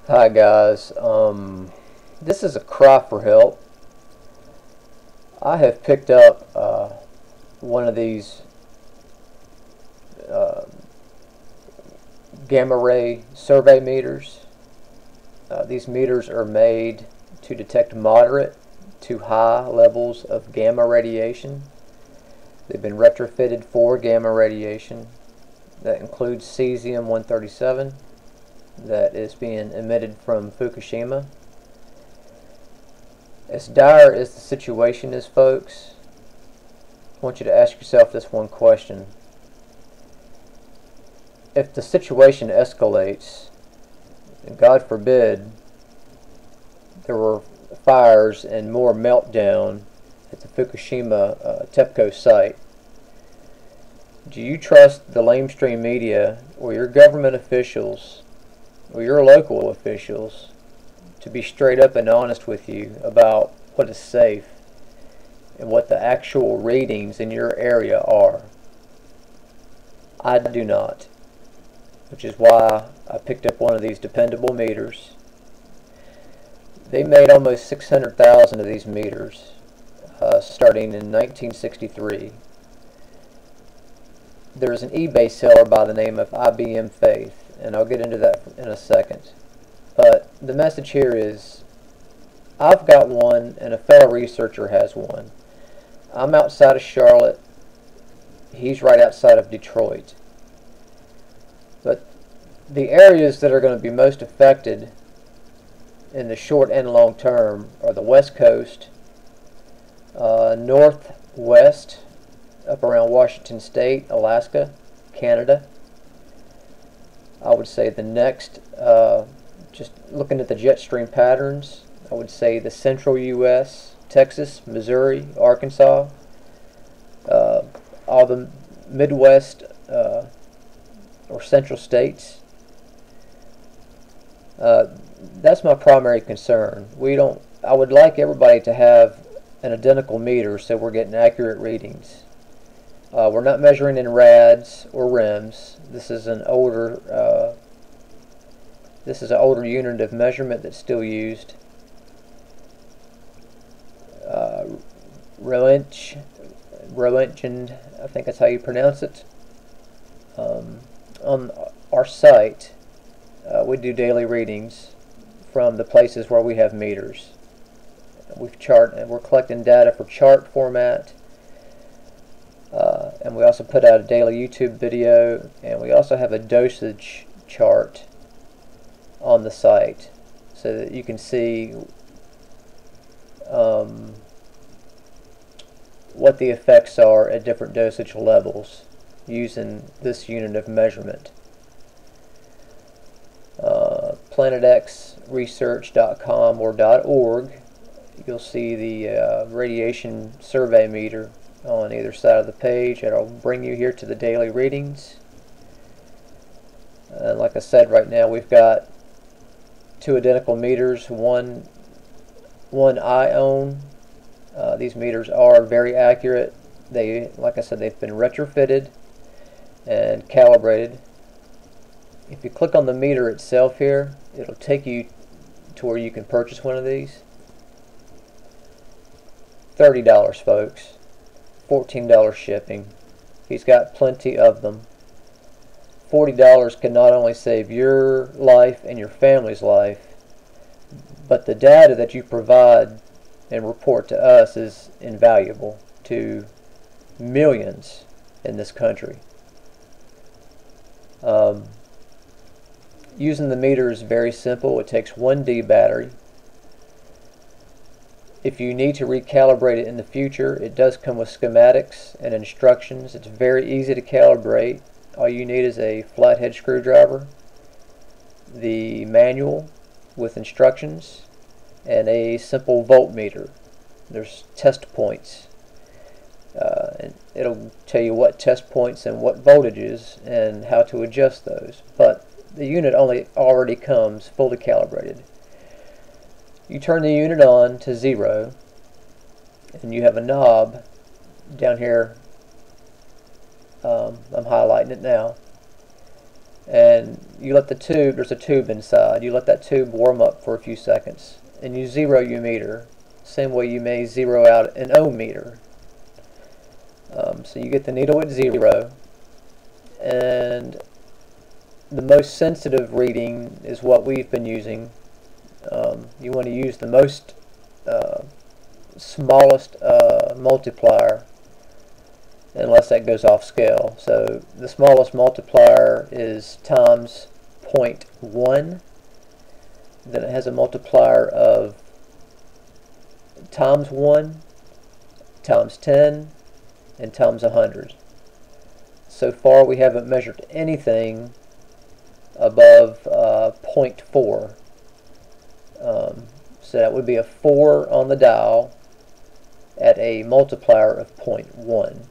Hi guys, this is a cry for help. I have picked up one of these uh, gamma ray survey meters. These meters are made to detect moderate to high levels of gamma radiation. They've been retrofitted for gamma radiation. That includes cesium-137 that is being emitted from Fukashima. As dire as the situation is, folks, I want you to ask yourself this one question. If the situation escalates, and God forbid there were fires and more meltdown at the Fukushima TEPCO site, do you trust the lamestream media or your government officials or your local officials to be straight up and honest with you about what is safe and what the actual readings in your area are? I do not, which is why I picked up one of these dependable meters. They made almost 600,000 of these meters starting in 1963. There's an eBay seller by the name of IBM Faith, and I'll get into that in a second. But the message here is, I've got one and a fellow researcher has one. I'm outside of Charlotte. He's right outside of Detroit. But the areas that are going to be most affected in the short and long term are the West Coast, Northwest, up around Washington State, Alaska, Canada. I would say the next, just looking at the jet stream patterns, I would say the central U.S., Texas, Missouri, Arkansas, all the Midwest or central states. That's my primary concern. I would like everybody to have an identical meter so we're getting accurate readings. We're not measuring in rads or rems. This is an older unit of measurement that's still used. Roentgen, I think that's how you pronounce it. On our site, we do daily readings from the places where we have meters. We're collecting data for chart format. And we also put out a daily YouTube video, and we also have a dosage chart on the site so that you can see what the effects are at different dosage levels using this unit of measurement. planetxresearch.com or .org, you'll see the radiation survey meter on either side of the page. It'll bring you here to the daily readings. Like I said, right now we've got two identical meters, one I own. These meters are very accurate. Like I said, they've been retrofitted and calibrated. If you click on the meter itself here, it'll take you to where you can purchase one of these. $30, folks. $14 shipping. He's got plenty of them. $40 can not only save your life and your family's life, but the data that you provide and report to us is invaluable to millions in this country. Using the meter is very simple. It takes 1D battery. If you need to recalibrate it in the future, it does come with schematics and instructions. It's very easy to calibrate. All you need is a flathead screwdriver, the manual with instructions, and a simple voltmeter. There's test points. And it'll tell you what test points and what voltages and how to adjust those. But the unit already comes fully calibrated. You turn the unit on to 0, and you have a knob down here. I'm highlighting it now, and you let the tube, there's a tube inside, you let that tube warm up for a few seconds, and you zero your meter, same way you may zero out an ohm meter. So you get the needle at 0, and the most sensitive reading is what we've been using. You want to use the most smallest multiplier, unless that goes off scale. So the smallest multiplier is times 0.1. Then it has a multiplier of times 1, times 10, and times 100. So far we haven't measured anything above 0.4. So that would be a 4 on the dial at a multiplier of 0.1,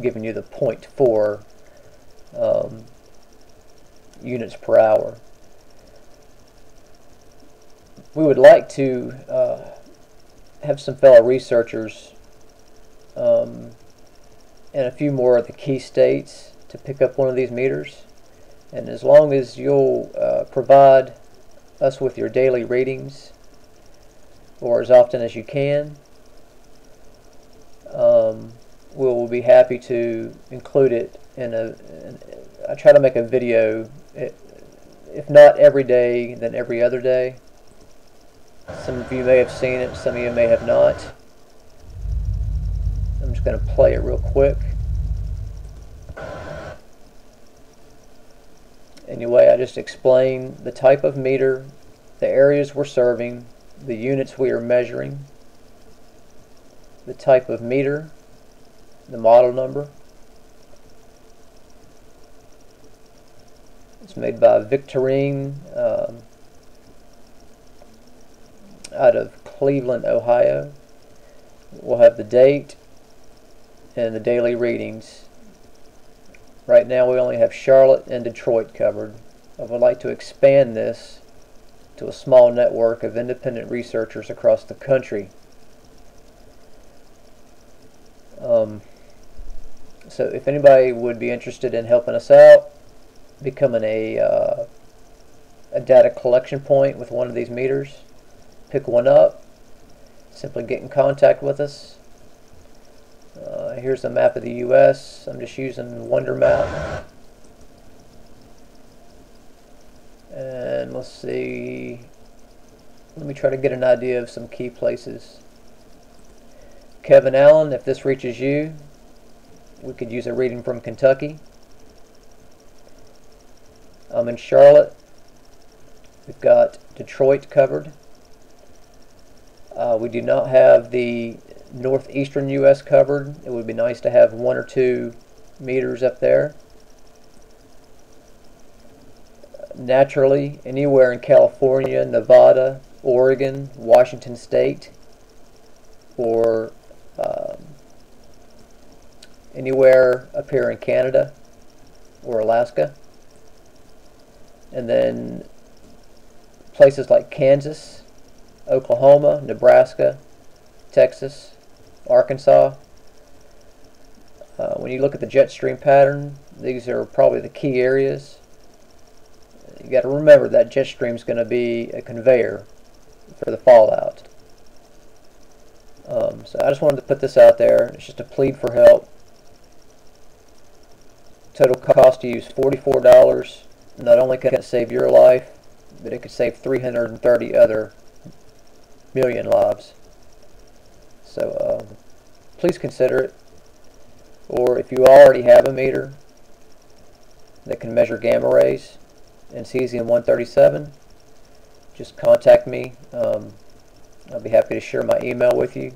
giving you the 0.4 units per hour. We would like to have some fellow researchers in a few more of the key states to pick up one of these meters, and as long as you'll provide us with your daily readings, or as often as you can, we'll be happy to include it I try to make a video, if not every day, then every other day. Some of you may have seen it, some of you may have not. I'm just going to play it real quick. Anyway, I just explained the type of meter, the areas we're serving, the units we are measuring, the type of meter, the model number. It's made by Victorine out of Cleveland, Ohio. We'll have the date and the daily readings. Right now we only have Charlotte and Detroit covered. I would like to expand this to a small network of independent researchers across the country. So if anybody would be interested in helping us out, becoming a data collection point with one of these meters, pick one up, simply get in contact with us. Here's a map of the US. I'm just using Wonder Map. And let's see, let me try to get an idea of some key places. Kevin Allen, if this reaches you, we could use a reading from Kentucky. I'm in Charlotte. We've got Detroit covered. We do not have the northeastern US covered. It would be nice to have 1 or 2 meters up there. Naturally, anywhere in California, Nevada, Oregon, Washington State, or anywhere up here in Canada or Alaska. And then places like Kansas, Oklahoma, Nebraska, Texas, Arkansas. When you look at the jet stream pattern, these are probably the key areas. You got to remember that jet stream is going to be a conveyor for the fallout. So I just wanted to put this out there. It's just a plea for help. Total cost to use $44. Not only can it save your life, but it could save 330 other million lives. So please consider it. Or if you already have a meter that can measure gamma rays and cesium-137, just contact me. I'll be happy to share my email with you,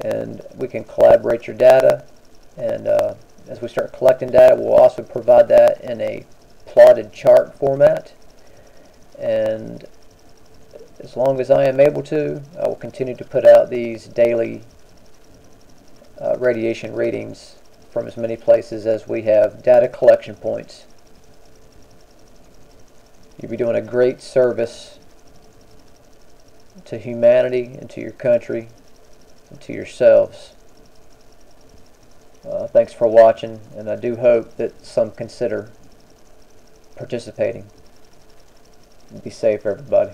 and we can collaborate your data. And as we start collecting data, we'll also provide that in a plotted chart format. And as long as I am able to, I will continue to put out these daily radiation readings from as many places as we have data collection points. You'll be doing a great service to humanity and to your country and to yourselves. Thanks for watching, and I do hope that some consider participating. Be safe, everybody.